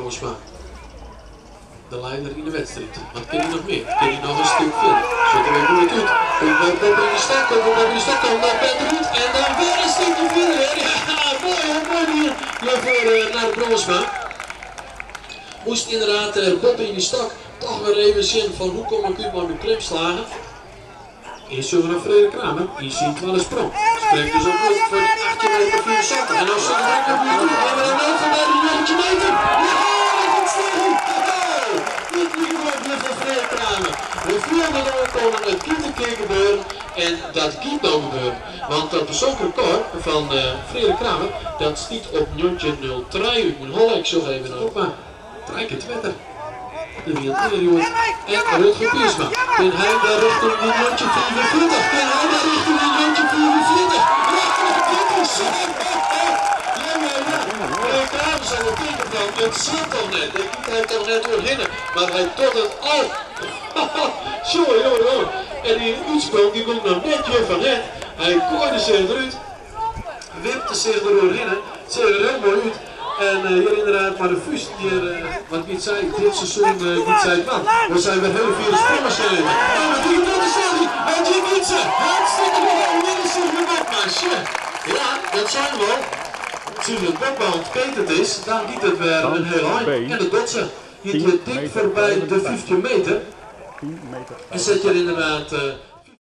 Brouwersma. De leider in de wedstrijd. Wat kan hij nog meer? Kan hij nog een stuk verder? Zetten we hoe het doet. Komt bij Bob in de stak, komt bij Bob in de stak, komt bij Peter Ruud. En dan weer een stukje verder. Ja, mooi hier. Voor naar de Brouwersma. Moest inderdaad Bob in de stak toch weer even zien van hoe kom ik u maar met klem slagen. Eerst zullen we naar Frederik Kramer. Hier ziet wel een sprong. Spreekt dus op lucht voor die 18 meter 74. En als ze de rek op hier doen, hebben we een van bij die 9 meter. Ja, dat gaat staan. Dit liefde van Frederik Kramer. We vierde doorkomen met Kieter gebeuren. En dat giet nou gebeuren. Want dat persoonlijk record van Frederik Kramer, dat stiet op 0.03. Ik moet hollen, ik zo even naar op, maar 3 keer Twitter. De wereldleer jongens. En Rutger Piersma. Kan hij daar richting die 0.44? Kan hij daar richting die 0.44? Ja, dit is zo. Ja. Kramer zijn er tegen van. Het zit toch net. Ik hij toch net doorheen. Maar hij tot het al. Jongen. En die uitsprong die komt nog net van net. Hij gooide zich eruit. Wipte zich er doorheen. Het ziet er heel mooi uit. En hier inderdaad, maar de Fus hier, wat ik zei, dit seizoen niet zei man. We zijn weer hele vierde sprongen zijn. En wat doet dat is hij? En die Wietse, hartstikke mooi, Wilson met Bokmaasje. Ja, dat zijn we wel. Als het Bokband ketend is, dan giet het weer een heel eind. En de Dotse giet weer dik voorbij de 15 meter. En zet je inderdaad